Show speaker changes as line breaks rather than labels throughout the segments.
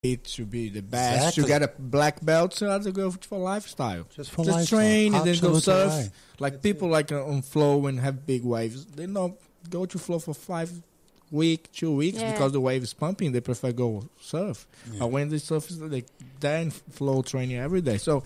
to be the best, to get a black belt, so I had to go for lifestyle.
Just for
Just
lifestyle.
train and then go
Absolutely
surf.
right.
Like people like on flow and have big waves. They don't go to flow for 2 weeks because the wave is pumping. They prefer go surf.
Yeah.
But when they surf, they're in flow training every day. So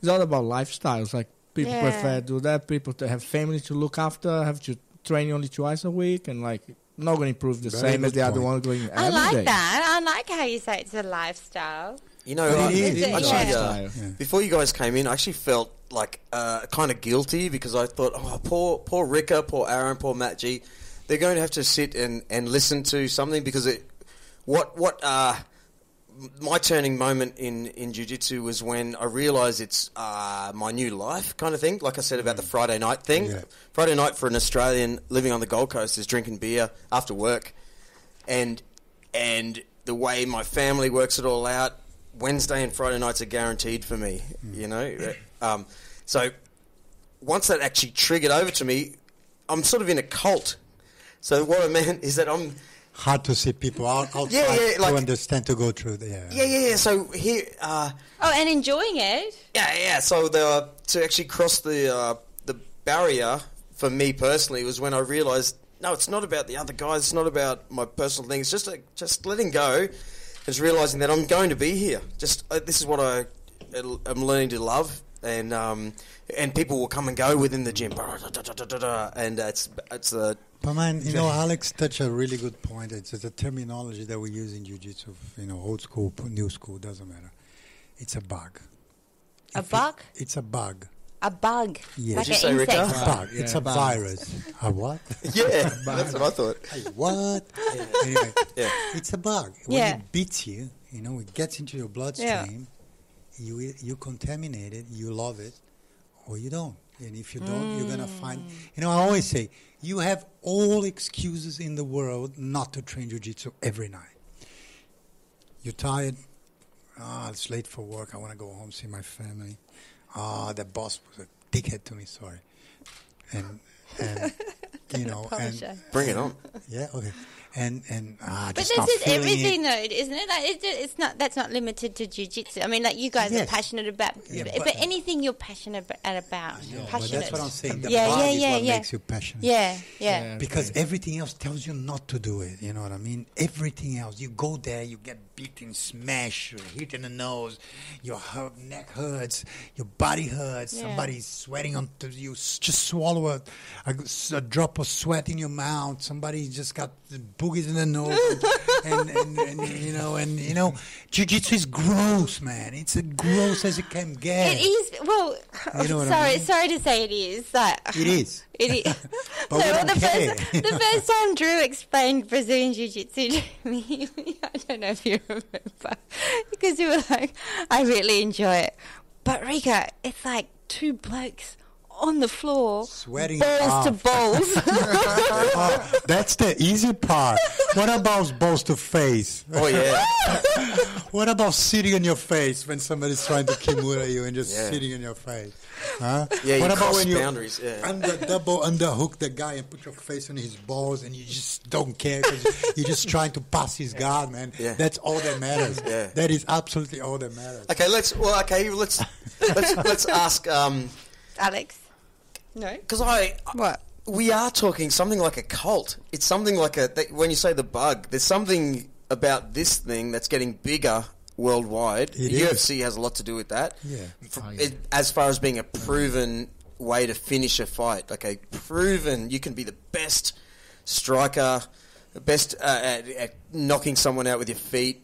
it's all about lifestyles. Like people prefer to do that. People to have family to look after, have to train only twice a week, and like not going to improve the
Very
same as
good
the other
point.
one going every day.
I like that. I like how you say it's a lifestyle.
You know,
But it is.
actually, before you guys came in, I actually felt like kind of guilty because I thought, poor Rika, poor Aaron, poor Matt G, they're going to have to sit and listen to something because my turning moment in Jiu-Jitsu was when I realised it's my new life kind of thing, like I said about the Friday night thing.
Yeah.
Friday night for an Australian living on the Gold Coast is drinking beer after work. And the way my family works it all out, Wednesday and Friday nights are guaranteed for me, you know. So once that actually triggered over to me, I'm sort of in a cult. So what I meant is that I'm...
Hard to see people outside to understand, to go through there.
Yeah. So here...
and enjoying it.
Yeah. So to actually cross the barrier for me personally was when I realised, no, it's not about the other guys. It's not about my personal things. Just letting go. Is realising that I'm going to be here. Just this is what I'm learning to love, and people will come and go within the gym, and it's the.
But man, you know, Alex touched a really good point. It's the terminology that we use in Jiu-Jitsu. You know, old school, new school, doesn't matter. It's a bug.
A bug?
It's a bug.
A bug.
Yeah.
Like
Did you
an
say,
insect.
Rika?
A bug. It's a
bug.
virus. A what?
Yeah, that's what I thought.
Hey, what? Anyway, it's a bug. When
Yeah.
it beats you, you know, it gets into your bloodstream. You contaminate it. You love it, or you don't. And if you don't, you're gonna find. You know, I always say you have all excuses in the world not to train jiu-jitsu every night. You're tired. It's late for work. I want to go home, see my family. The boss was a dickhead to me. Sorry. And you know, and
Bring it on.
yeah, okay. And
But
just
this
not
is
feeling
everything,
it.
though, isn't it? Like, it's not. That's not limited to jiu-jitsu. I mean, like you guys are
Yes.
passionate about,
Yeah,
but anything you're passionate about,
But
passionate.
that's what I'm saying. The
Yeah,
bug is
yeah,
what
yeah.
makes you passionate.
Yeah.
Because everything else tells you not to do it. You know what I mean? Everything else. You go there, you get beaten, smashed, hit in the nose, your neck hurts, your body hurts,
Yeah.
somebody's sweating onto you, just swallow a drop of sweat in your mouth, somebody just got the boogies in the nose, and you know, jiu-jitsu is gross, man. It's as gross as it can get.
It is. Well,
You know what I mean?
sorry to say it is. Like,
It is.
It is.
But we don't care.
The first time Drew explained Brazilian Jiu-Jitsu to me, I don't know if you remember, because you were like, I really enjoy it. But Rika, it's like two blokes on the floor,
Sweating
balls to
off.
balls.
That's the easy part. What about balls to face?
Oh yeah.
What about sitting on your face when somebody's trying to kimura you and just sitting on your face? Huh?
Yeah, you
what about
cross
when you
boundaries, yeah.
double underhook the guy and put your face on his balls and you just don't care because you're just trying to pass his guard, man.
Yeah.
That's all that matters.
Yeah.
That is absolutely all that matters.
Okay, let's ask
Alex? No?
because
What?
we are talking something like a cult. It's something like when you say the bug, there's something about this thing that's getting bigger worldwide.
It
The
is.
UFC has a lot to do with that.
Yeah.
As far as being a proven way to finish a fight. Okay, proven. You can be the best striker, the best at knocking someone out with your feet.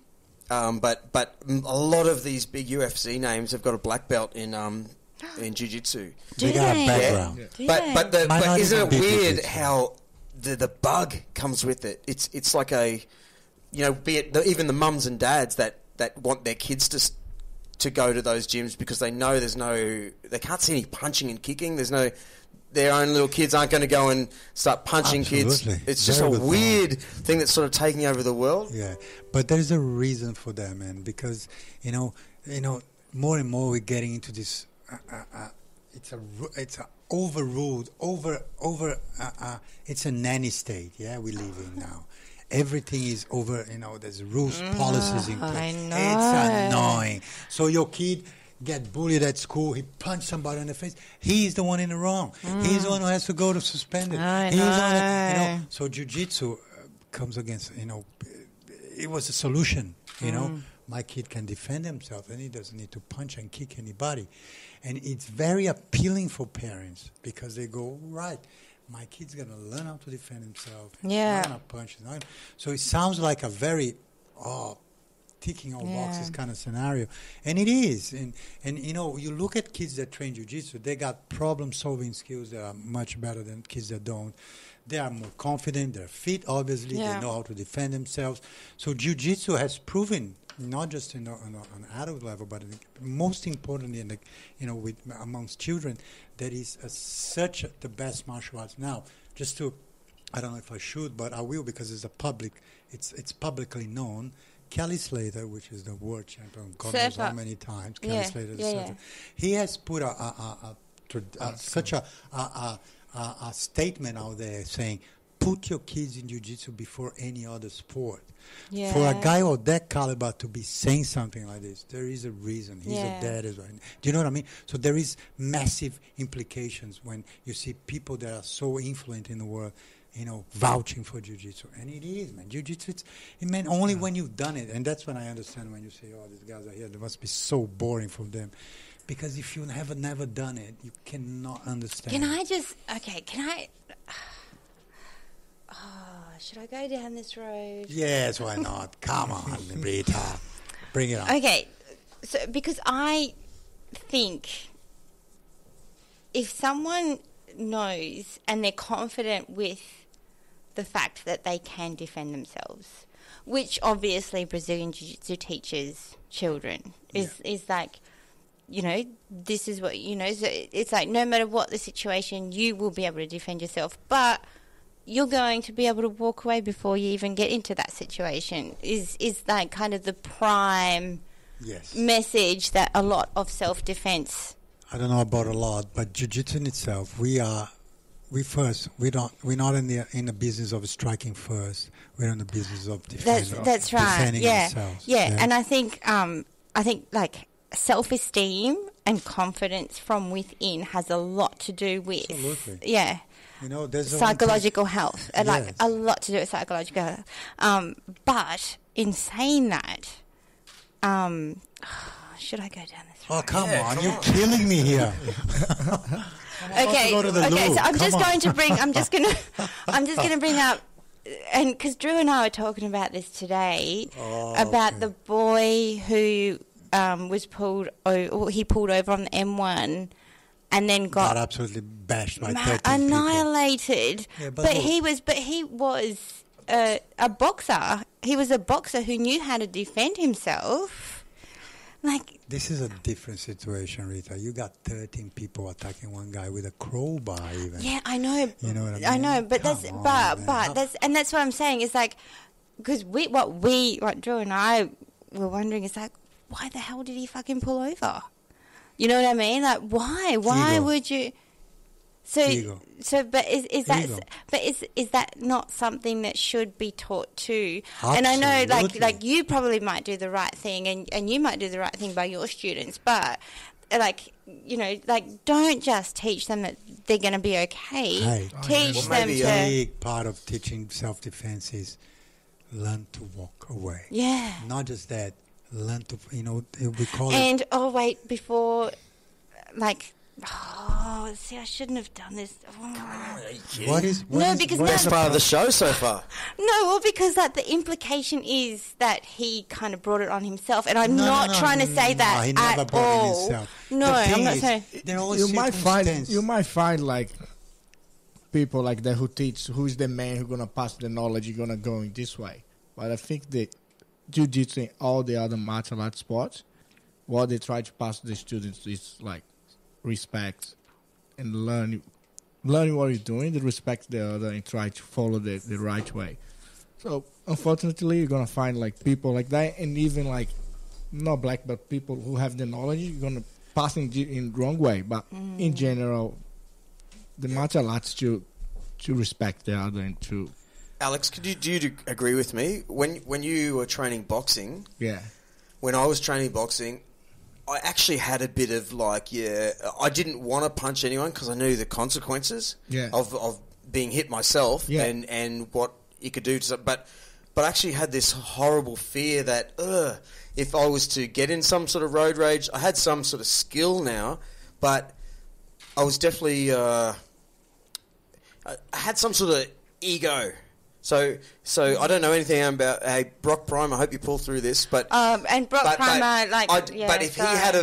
But a lot of these big UFC names have got a black belt in jiu-jitsu.
Do
They got a
they?
background.
Do
But
they?
Might
but
not
isn't
even
it
be
weird
jiu-jitsu.
how the bug comes with it? It's like a, you know, be it even the mums and dads that want their kids to go to those gyms because they know they can't see any punching and kicking. Their own little kids aren't going to go and start punching
Absolutely.
kids. It's just
Very
a
good
weird thing that's sort of taking over the world.
Yeah, but there's a reason for that, man. Because you know, more and more we're getting into this. It's a overruled, it's a nanny state. Yeah, we live in now, everything is over, there's rules, policies in place.
I know.
It's annoying. So your kid get bullied at school, he punched somebody in the face, he's the one in the wrong. He's the one who has to go to suspended.
I
He's the one
know.
that, so jiu-jitsu comes against, it was a solution, My kid can defend himself, and he doesn't need to punch and kick anybody. And it's very appealing for parents because they go, right, my kid's going to learn how to defend himself.
Yeah.
He's not going to punch. So it sounds like a very, ticking all boxes kind of scenario. And it is. And you look at kids that train jiu-jitsu, they got problem-solving skills that are much better than kids that don't. They are more confident. They're fit, obviously.
Yeah.
They know how to defend themselves. So jiu-jitsu has proven, not just on an adult level, but most importantly, with amongst children, that is such the best martial arts. Now, just to, I don't know if I should, but I will because it's publicly known. Kelly Slater, which is the world champion, God knows how many times. Kelly Slater, the surfer. He has put such a statement out there saying, put your kids in jiu-jitsu before any other sport. Yeah. For a guy of that caliber to be saying something like this, there is a reason. He's a dad as well. Do you know what I mean? So there is massive implications when you see people that are so influential in the world, vouching for jiu-jitsu. And it is, man. Jiu-jitsu, only when you've done it. And that's when I understand when you say, these guys are here. It must be so boring for them. Because if you have never done it, you cannot understand.
Should I go down this road?
Yes, why not? Come on, Rita. Bring it on.
Okay, so because I think if someone knows and they're confident with the fact that they can defend themselves, which obviously Brazilian Jiu-Jitsu teaches children, is like, this is what, so it's like no matter what the situation, you will be able to defend yourself, but you're going to be able to walk away before you even get into that situation is like kind of the prime message that a lot of self-defense.
I don't know about a lot, but jiu-jitsu in itself, we're not in the business of striking first. We're in the business of defending.
That's right.
Defending ourselves.
Yeah. And I think like self-esteem and confidence from within has a lot to do with
there's
psychological health, and like a lot to do with psychological health. But in saying that, should I go down this road?
Oh, come on. You're killing me here.
Okay, so I'm just going to bring up, and because Drew and I were talking about this today, about the boy who was pulled over on the M1 and then got
absolutely bashed by 13
annihilated.
Yeah,
but he was a boxer. He was a boxer who knew how to defend himself. Like,
this is a different situation, Rita. You got 13 people attacking one guy with a crowbar, even.
Yeah, I know.
You know what I mean?
I know, but that's what I'm saying. It's like, because what Drew and I were wondering is like, why the hell did he fucking pull over? You know what I mean? Like, why? Why would you?
Ego.
But is that not something that should be taught too?
Absolutely.
And I know, like you probably might do the right thing, and you might do the right thing by your students, but don't just teach them that they're going to be okay.
Hey,
teach them to.
A big part of teaching self-defense is learn to walk away.
Yeah. Not
just that. Learn to, we call
it.
And,
before, I shouldn't have done this.
What's
part of the show so far?
No, because the implication is that he kind of brought it on himself, and I'm not trying to say that
he never
at
brought
all.
It himself.
No, I'm not saying.
You might find like people like that who teach who's the man who's gonna pass the knowledge. You're gonna go in this way, but I think that Jiu-Jitsu and all the other martial arts sports, what they try to pass to the students is like respect and learn what you're doing, to respect the other and try to follow the right way. So unfortunately, you're gonna find like people like that, and even like not black, but people who have the knowledge, you're gonna pass in wrong way. But in general, the martial arts to respect the other and to
Alex, do you agree with me? When you were training boxing,
Yeah.
when I was training boxing, I actually had a bit of I didn't want to punch anyone because I knew the consequences of being hit myself and what you could do to but I actually had this horrible fear that if I was to get in some sort of road rage, I had some sort of skill now, but I was definitely I had some sort of ego. So I don't know anything about Brock Prime. I hope you pull through this, but
and Brock Prime,
but if he had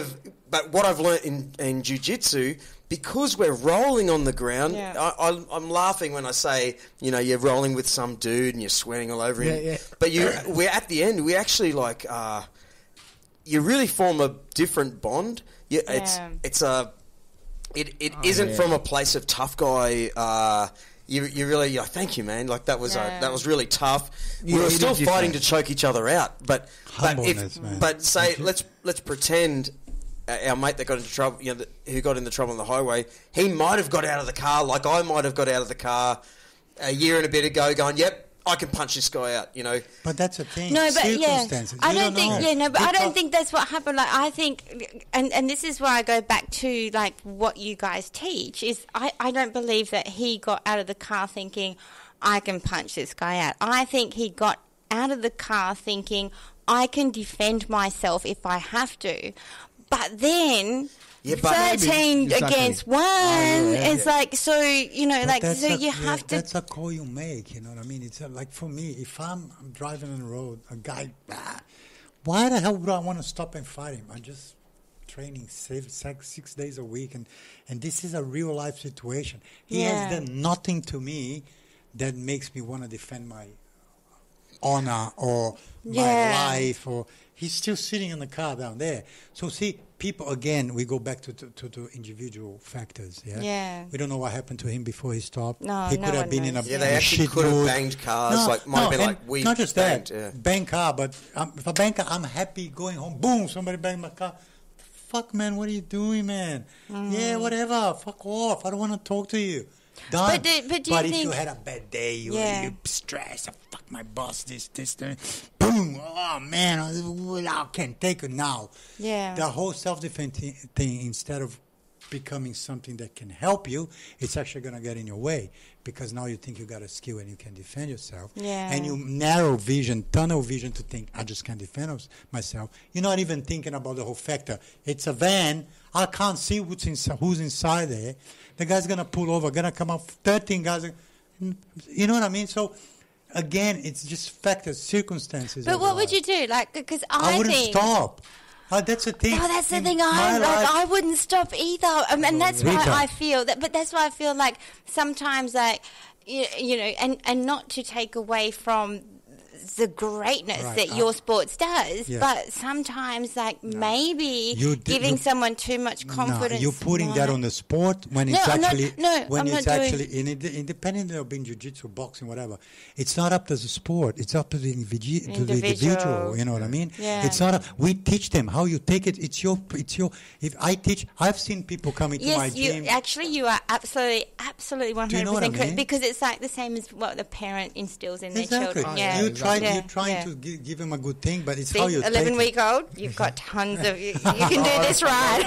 but what I've learnt in jiu-jitsu, because we're rolling on the ground, I'm laughing when I say, you're rolling with some dude and you're sweating all over him. Yeah. But we're at the end. We actually you really form a different bond. It isn't from a place of tough guy. You really thank you, man. That was really tough. We were still fighting to choke each other out, but let's pretend our mate that got into trouble, who got into trouble on the highway, he might have got out of the car like I might have got out of the car a year and a bit ago, going, "Yep, I can punch this guy out,"
But that's a thing.
No, but
circumstances.
I don't think. I don't think that's what happened. I think, and this is where I go back to what you guys teach is. I don't believe that he got out of the car thinking, "I can punch this guy out." I think he got out of the car thinking, "I can defend myself if I have to." But then. Yeah, 13 against 1. It's so you have to.
That's a call you make. You know what I mean? It's for me, if I'm driving on the road, a guy, why the hell would I want to stop and fight him? I'm just training 6 days a week, and this is a real life situation. He has done nothing to me that makes me want to defend my honor or my life, or he's still sitting in the car down there. So see, people, again, we go back to individual factors. Yeah. We don't know what happened to him before he stopped.
No,
he could have been in a
they actually could have banged cars. We
not just
banged,
that, bang car. But if I bang car, I'm happy going home. Boom, somebody banged my car. Fuck, man, what are you doing, man? Yeah, whatever. Fuck off. I don't want to talk to you. Done. But if you had a bad day, you stressed, fuck my boss, this, boom, oh man, I can't take it now.
Yeah.
The whole self-defense thing, instead of becoming something that can help you, it's actually going to get in your way, because now you think you got a skill and you can defend yourself.
Yeah.
And you tunnel vision to think, I just can't defend myself. You're not even thinking about the whole factor. It's a van. I can't see who's inside there. The guy's going to pull over, going to come up, 13 guys. You know what I mean? So, again, it's just factors, circumstances.
But what would you do? Because I
wouldn't stop. That's the thing.
Oh, that's the thing. I wouldn't stop either. And that's why I feel that. But that's why I feel like sometimes, and not to take away from the greatness that your sports does, but sometimes maybe giving someone too much confidence.
You're putting that on the sport when it's independent of being jiu-jitsu, boxing, whatever. It's not up to the sport. It's up to the individual. You know what I mean?
Yeah.
It's not. We teach them how you take it. It's your. If I teach, I've seen people coming to my gym.
You are absolutely 100% correct, because it's the same as what the parent instills in their children. Yeah.
You're trying to give him a good thing, but it's how you
11-week-old, you've got tons of... You can do this right.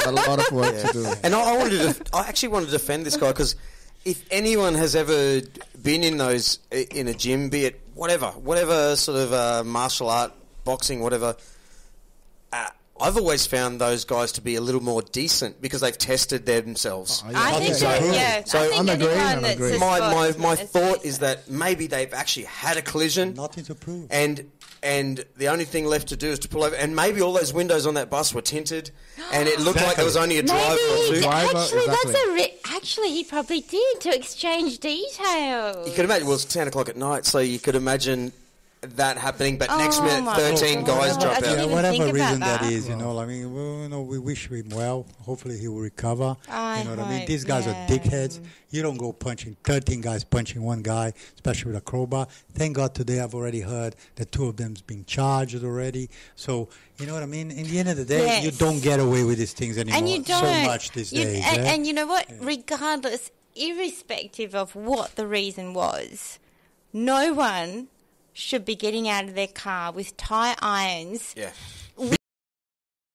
A lot of work to do.
And I actually wanted to defend this guy, because if anyone has ever been in a gym, be it whatever sort of martial art, boxing, whatever... I've always found those guys to be a little more decent because they've tested themselves.
I think so. Yeah.
So
I'm agreeing.
My thought is that maybe they've actually had a collision.
Nothing to prove.
And the only thing left to do is to pull over. And maybe all those windows on that bus were tinted, and it looked like there was only a driver or two.
Actually, he probably did, to exchange details.
You could imagine. Well, it's 10 o'clock at night, so you could imagine that happening, but next minute 13 guys drop out.
Yeah, whatever reason that is, we wish him well. Hopefully he will recover. You know what I mean? These guys are dickheads. You don't go punching 13 guys punching one guy, especially with a crowbar. Thank God today I've already heard that 2 of them's being charged already. So, you know what I mean? In the end of the day, you don't get away with these things anymore.
And you don't.
So much these days.
And you know what? Regardless, irrespective of what the reason was, no one should be getting out of their car with tire irons.
Yeah.
With